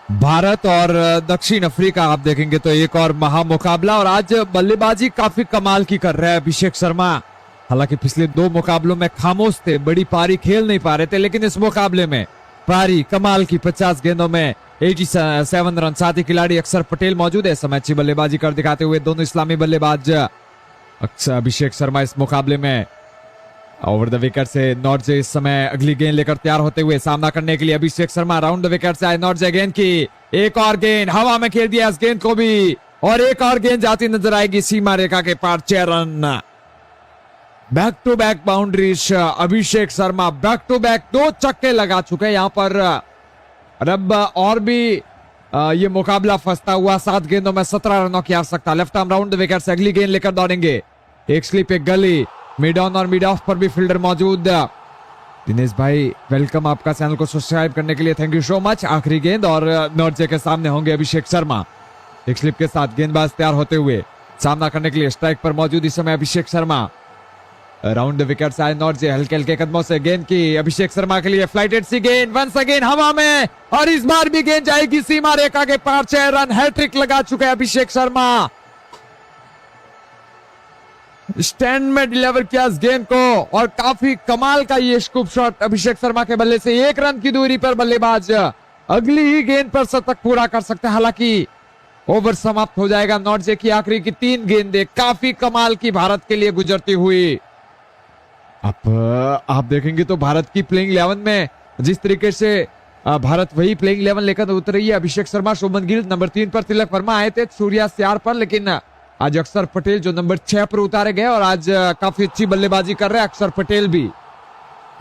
भारत और दक्षिण अफ्रीका आप देखेंगे तो एक और महामुकाबला, और आज बल्लेबाजी काफी कमाल की कर रहा है अभिषेक शर्मा। हालांकि पिछले दो मुकाबलों में खामोश थे, बड़ी पारी खेल नहीं पा रहे थे, लेकिन इस मुकाबले में पारी कमाल की 50 गेंदों में 87 रन। साथी खिलाड़ी अक्षर पटेल मौजूद है इस समय अच्छी बल्लेबाजी कर दिखाते हुए। दोनों इस्लामी बल्लेबाज अभिषेक शर्मा इस मुकाबले में ओवर द विकेट से नॉर्जे इस समय अगली गेंद लेकर तैयार होते हुए सामना करने के लिए Abhishek Sharma round the wicket से आए। नॉर्जे गेंद की एक और गेंद हवा में खेल दिया इस गेंद को भी, और एक और गेंद जाती नजर आएगी सीमा रेखा के पार। 6 रन। Back to back boundaries Abhishek Sharma, back to back 2 छक्के लगा चुके हैं यहाँ पर। अब और भी ये मुकाबला फंसता हुआ। 7 गेंदों में 17 रनों की आवश्यकता। Left arm round the wicket से अगली गेंद लेकर दौड़ेंगे। एक स्लिप एक गली, मिड ऑन और मिड ऑफ पर भी फील्डर मौजूद। दिनेश भाई वेलकम आपका चैनल को सब्सक्राइब करने के लिए, थैंक यू सो मच। आखिरी गेंद और नॉर्जे के सामने होंगे अभिषेक शर्मा। एक स्लिप के साथ गेंदबाज तैयार होते हुए सामना करने के लिए स्ट्राइक पर मौजूद इस समय Abhishek Sharma. Round the wicket से आए नॉर्जे हल्के हल्के कदमों से गेंद की अभिषेक शर्मा के लिए फ्लाइटेड सी गेंद, वंस अगेन हवा में, और इस बार भी गेंद जाएगी सीमा रेखा के पार। 6 रन। हैट्रिक लगा चुके अभिषेक शर्मा। स्टैंड में डिलीवर किया इस गेंद को, और काफी कमाल का ये स्कूप शॉट अभिषेक शर्मा के बल्ले से। 1 रन की दूरी पर बल्लेबाज अगली ही गेंद पर शतक पूरा कर सकते हैं। हालांकि ओवर समाप्त हो जाएगा। नॉर्जे की आखिरी की 3 गेंदें काफी कमाल की भारत के लिए गुजरती हुई। अब आप देखेंगे तो भारत की प्लेइंग 11 में जिस तरीके से भारत वही प्लेइंग 11 लेकर उतर रही है। अभिषेक शर्मा, शुभमन गिल नंबर 3 पर, तिलक वर्मा आए थे सूर्या 4 पर, लेकिन आज अक्षर पटेल जो नंबर 6 पर उतारे गए, और आज काफी अच्छी बल्लेबाजी कर रहे हैं अक्षर पटेल भी।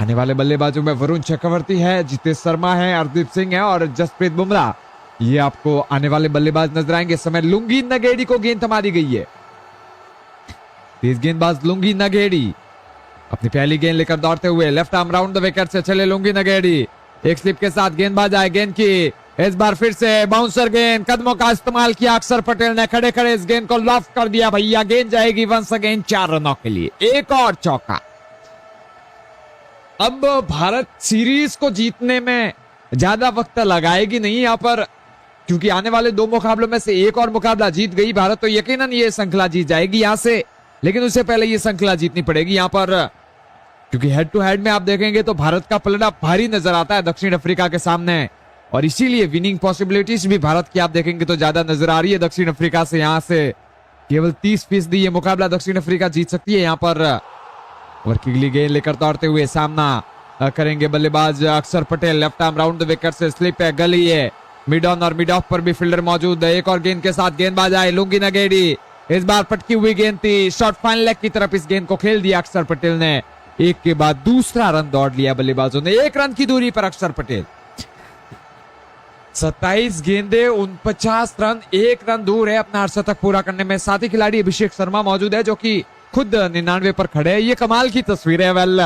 आने वाले बल्लेबाजों में वरुण चक्रवर्ती है, जितेश शर्मा है, हरदीप सिंह है और जसप्रीत बुमराह, ये आपको आने वाले बल्लेबाज नजर आएंगे। इस समय लुंगी नगेड़ी को गेंद थमा दी गई है। तेज गेंदबाज लुंगी नगेड़ी अपनी पहली गेंद लेकर दौड़ते हुए left arm round the wicket से चले लुंगी नगेड़ी। एक स्लिप के साथ गेंदबाज आए, गेंद की इस बार फिर से बाउंसर गेंद, कदमों का इस्तेमाल किया अक्षर पटेल ने, खड़े खड़े इस गेंद को लॉफ्ट कर दिया भैया। गेंद जाएगी वंस अगेन 4 रनों के लिए। एक और चौका। अब भारत सीरीज को जीतने में ज्यादा वक्त लगाएगी नहीं यहाँ पर, क्योंकि आने वाले 2 मुकाबलों में से एक और मुकाबला जीत गई भारत तो यकीनन ये श्रृंखला जीत जाएगी यहां से, लेकिन उससे पहले ये श्रृंखला जीतनी पड़ेगी यहाँ पर, क्योंकि हेड टू हेड में आप देखेंगे तो भारत का पलड़ा भारी नजर आता है दक्षिण अफ्रीका के सामने, और इसीलिए विनिंग पॉसिबिलिटीज भी भारत की आप देखेंगे तो ज्यादा नजर आ रही है दक्षिण अफ्रीका से। यहां से केवल 30% ये मुकाबला दक्षिण अफ्रीका जीत सकती है। यहाँ पर और किगली गेंद लेकर दौड़ते हुए सामना करेंगे बल्लेबाज अक्षर Patel. Left arm round the wicket से स्लिप है, गली है, मिड ऑन और मिड ऑफ पर भी फील्डर मौजूद है। एक और गेंद के साथ गेंदबाज आए लुंगी नगेड़ी, इस बार पटकी हुई गेंद थी, शॉर्ट फाइन लेग की तरफ इस गेंद को खेल दिया अक्षर पटेल ने। एक के बाद दूसरा रन दौड़ लिया बल्लेबाजों ने। 1 रन की दूरी पर अक्षर पटेल। 27 गेंदे 49 रन, 1 रन दूर है अपना अर्धशतक पूरा करने में। साथी खिलाड़ी अभिषेक शर्मा मौजूद है जो कि खुद 99 पर खड़े हैं। ये कमाल की तस्वीर है। वेल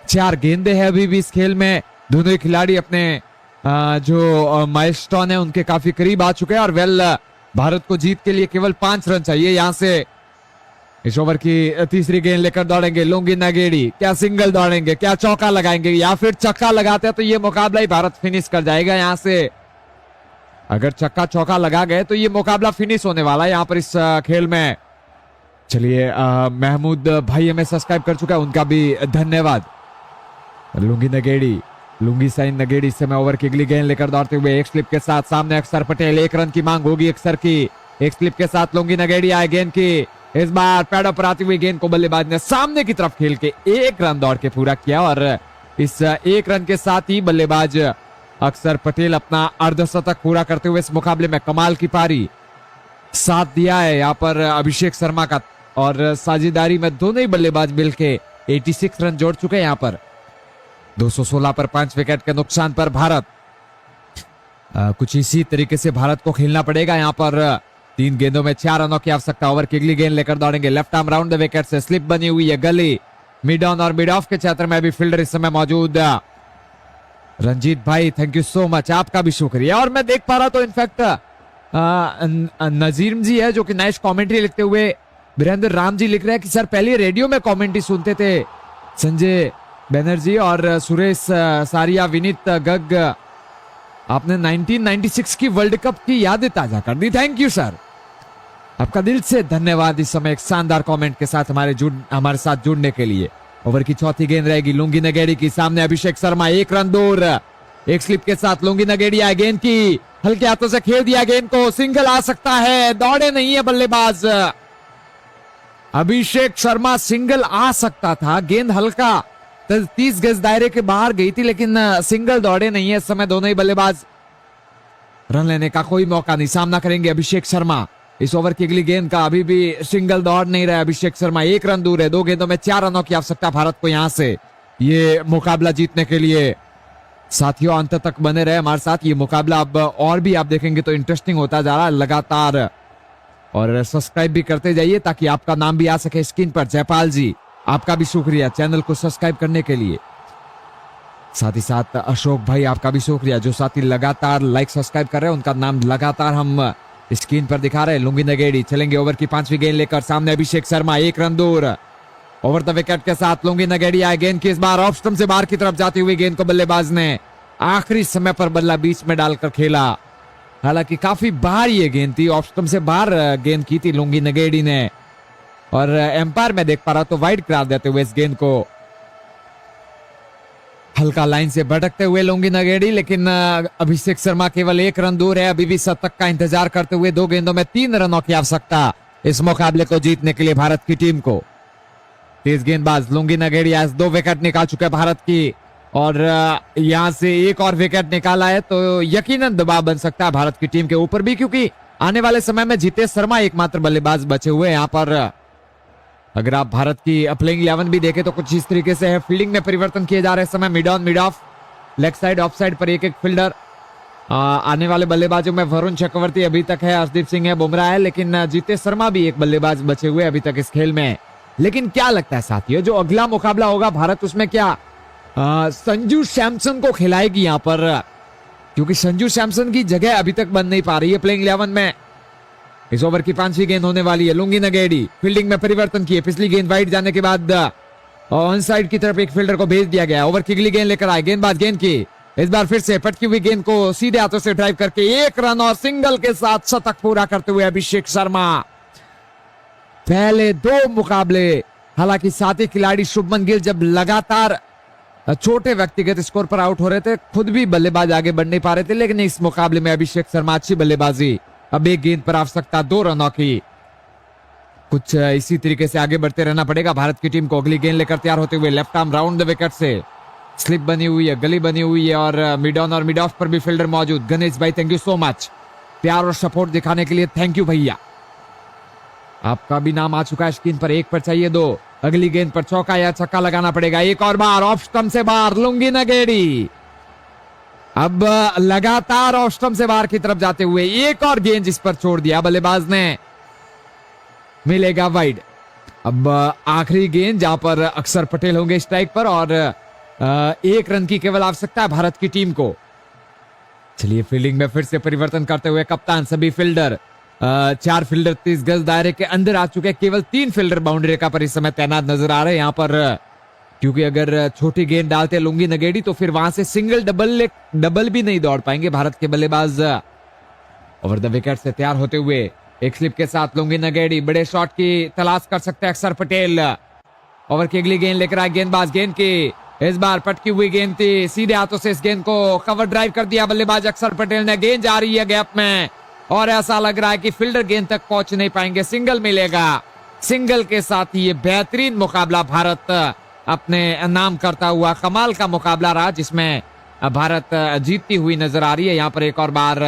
4 गेंदे हैं अभी भी इस खेल में। दोनों खिलाड़ी अपने जो माइलस्टोन है उनके काफी करीब आ चुके हैं, और वेल भारत को जीत के लिए केवल 5 रन चाहिए यहां से। इस ओवर की तीसरी गेंद लेकर दौड़ेंगे लुंगी नगेड़ी। क्या सिंगल दौड़ेंगे, क्या चौका लगाएंगे, या फिर छक्का लगाते हैं तो ये मुकाबला ही भारत फिनिश कर जाएगा यहां से। अगर छक्का चौका लगा गए तो ये मुकाबला फिनिश होने वाला है यहाँ पर इस खेल में। चलिए महमूद भाई हमें सब्सक्राइब कर चुका है, उनका भी धन्यवाद। लुंगी नगेड़ी, लुंगी साइन नगेड़ी इस समय ओवर की अगली गेंद लेकर दौड़ते हुए एक स्लिप के साथ सामने अक्षर पटेल। 1 रन की मांग होगी अक्षर की। एक स्लिप के साथ लुंगी नगेड़ी आए, गेंद की इस बार पैडों पर आती हुई गेंद को बल्लेबाज ने सामने की तरफ खेल के 1 रन दौड़ के पूरा किया, और इस 1 रन के साथ ही बल्लेबाज अक्षर पटेल अपना अर्धशतक पूरा करते हुए इस मुकाबले में कमाल की पारी साथ दिया है यहाँ पर अभिषेक शर्मा का, और साझेदारी में दोनों ही बल्लेबाज मिलके 86 रन जोड़ चुके हैं यहाँ पर। 216 पर 5 विकेट के नुकसान पर भारत। कुछ इसी तरीके से भारत को खेलना पड़ेगा यहाँ पर। 3 गेंदों में 4 रनों की आवश्यकता। ओवर की अगली गेंद लेकर दौड़ेंगे left arm round the wicket से, स्लिप बनी हुई है, गली, मिड ऑन और मिड ऑफ के क्षेत्र में भी फील्डर इस समय मौजूद। रंजीत भाई थैंक यू सो मच, आपका भी शुक्रिया। और मैं देख पा रहा तो इनफैक्ट नजीर जी है जो कि नाइस कमेंट्री लिखते हुए, वीरेंद्र राम जी लिख रहे हैं कि सर पहले रेडियो में कमेंट्री सुनते थे। संजय बैनर्जी और सुरेश सारिया, विनीत गग आपने 1996 की वर्ल्ड कप की यादें ताजा कर दी। थैंक यू सर, आपका दिल से धन्यवाद इस समय एक शानदार कमेंट के साथ हमारे साथ जुड़ने के लिए। ओवर की चौथी गेंद रहेगी लुंगी नगेड़ी की, सामने अभिषेक शर्मा, 1 रन दूर। एक स्लिप के साथ लुंगी नगेड़ी आए, गेंद की हल्के हाथों से खेल दिया, गेंद को सिंगल आ सकता है, दौड़े नहीं है बल्लेबाज। अभिषेक शर्मा, सिंगल आ सकता था, गेंद हल्का 30 गज दायरे के बाहर गई थी, लेकिन सिंगल दौड़े नहीं है। इस समय दोनों ही बल्लेबाज रन लेने का कोई मौका नहीं, सामना करेंगे अभिषेक शर्मा। इस ओवर की अगली गेंद का अभी भी सिंगल दौड़ नहीं रहा अभिषेक शर्मा, 1 रन दूर है। 2 गेंदों में 4 रनों की आवश्यकता भारत को यहां से ये मुकाबला जीतने के लिए। साथियों अंत तक बने रहे हमारे साथ, ये मुकाबला अब और भी आप देखेंगे तो इंटरेस्टिंग होता जा रहा है लगातार। और सब्सक्राइब भी करते जाइए ताकि आपका नाम भी आ सके स्क्रीन पर। जयपाल जी, आपका भी शुक्रिया चैनल को सब्सक्राइब करने के लिए। साथ ही साथ अशोक भाई, आपका भी शुक्रिया, जो साथी लगातार लाइक सब्सक्राइब कर रहे हैं उनका नाम लगातार हम स्क्रीन पर दिखा रहे हैं। लुंगी नगेड़ी चलेंगे ओवर की 5वीं गेंद लेकर, सामने अभिषेक शर्मा, 1 रन दूर। ओवर द विकेट के साथ लुंगी नगेड़ी आए, गेंद की इस बार ऑफ स्टंप से बाहर की तरफ जाती हुई गेंद को बल्लेबाज ने आखिरी समय पर बल्ला बीच में डालकर खेला। हालांकि काफी बाहर ये गेंद थी, ऑफ स्टंप से बाहर गेंद की थी लुंगी नगेड़ी ने, और एम्पायर में देख पा रहा तो वाइड करार देते हुए इस गेंद को हल्का लाइन से भटकते हुए लुंगी नगेड़ी। लेकिन अभिषेक शर्मा केवल 1 रन दूर है, अभी भी शतक का इंतजार करते हुए 2 गेंदों में 3 रनों की आवश्यकता इस मुकाबले को जीतने के लिए भारत की टीम को। तेज गेंदबाज लुंगी नगेड़ी आज 2 विकेट निकाल चुके हैं भारत की, और यहां से एक और विकेट निकाला है तो यकीनन दबाव बन सकता है भारत की टीम के ऊपर भी, क्योंकि आने वाले समय में जितेश शर्मा एकमात्र बल्लेबाज बचे हुए हैं यहाँ पर। अगर आप भारत की प्लेइंग 11 भी देखें तो कुछ इस तरीके से है। फील्डिंग में परिवर्तन किए जा रहे समय, mid on, mid of, leg side, of side पर एक फील्डर। आने वाले बल्लेबाजों में वरुण चक्रवर्ती अभी तक है, हर्षदीप सिंह है, बुमराह है, लेकिन जितेश शर्मा भी एक बल्लेबाज बचे हुए अभी तक इस खेल में। लेकिन क्या लगता है साथियों, जो अगला मुकाबला होगा भारत, उसमें क्या संजू सैमसन को खिलाएगी यहाँ पर, क्योंकि संजू सैमसन की जगह अभी तक बन नहीं पा रही है प्लेइंग 11 में। इस ओवर की 5वीं गेंद होने वाली है। लुंगी नगेड़ी फील्डिंग में परिवर्तन किए, पिछली गेंद वाइड जाने के बाद ऑन साइड की तरफ एक फील्डर को भेज दिया गया। ओवर की अगली गेंद लेकर आए, गेंदबाज गेंद की इस बार फिर से पटकी हुई गेंद को सीधे हाथों से ड्राइव करके 1 रन और सिंगल के साथ शतक पूरा करते हुए अभिषेक शर्मा। पहले 2 मुकाबले, हालांकि साथी खिलाड़ी शुभमन गिल जब लगातार छोटे व्यक्तिगत स्कोर पर आउट हो रहे थे, खुद भी बल्लेबाज आगे बढ़ नहीं पा रहे थे, लेकिन इस मुकाबले में अभिषेक शर्मा अच्छी बल्लेबाजी, अब 1 गेंद पर आवश्यकता 2 रनों की। कुछ इसी तरीके से आगे बढ़ते रहना पड़ेगा भारत की टीम को। अगली गेंद लेकर तैयार होते हुए left arm round the wicket से, स्लिप बनी हुई है, गली बनी हुई है, और मिड ऑन और मिड ऑफ पर भी फील्डर मौजूद। गणेश भाई, थैंक यू सो मच, प्यार और सपोर्ट दिखाने के लिए थैंक यू भैया। आपका भी नाम आ चुका है स्क्रीन पर, 1 पर चाहिए 2। अगली गेंद पर चौका या छक्का लगाना पड़ेगा। एक और बार ऑफ स्टंप से बाहर लुंगी नगेड़ी, अब लगातार ऑफ स्टंप से बाहर की तरफ जाते हुए एक और गेंद जिस पर छोड़ दिया बल्लेबाज ने, मिलेगा वाइड। अब आखिरी गेंद जहां पर अक्षर पटेल होंगे स्ट्राइक पर, और 1 रन की केवल आवश्यकता है भारत की टीम को। चलिए फील्डिंग में फिर से परिवर्तन करते हुए कप्तान, सभी फील्डर 4 फील्डर 30 गज दायरे के अंदर आ चुके हैं, केवल 3 फील्डर बाउंड्री रेखा पर इस समय तैनात नजर आ रहे हैं यहाँ पर, क्योंकि अगर छोटी गेंद डालते लुंगी नगेड़ी तो फिर वहां से सिंगल डबल भी नहीं दौड़ पाएंगे भारत के बल्लेबाज। ओवर द विकेट से तैयार होते हुए एक स्लिप के साथ लुंगी नगेड़ी बड़े शॉट की तलाश कर सकते हैं अक्षर पटेल। ओवर की अगली गेंद लेकर आए गेंदबाज, गेंद की इस बार पटकी हुई गेंद थी, सीधे हाथों से इस गेंद को कवर ड्राइव कर दिया बल्लेबाज अक्षर पटेल ने। गेंद जा रही है गैप में, और ऐसा लग रहा है कि फील्डर गेंद तक पहुंच नहीं पाएंगे, सिंगल मिलेगा। सिंगल के साथ ये बेहतरीन मुकाबला भारत अपने नाम करता हुआ कमाल का मुकाबला रहा, जिसमें भारत जीतती हुई नजर आ रही है। यहाँ पर एक और बार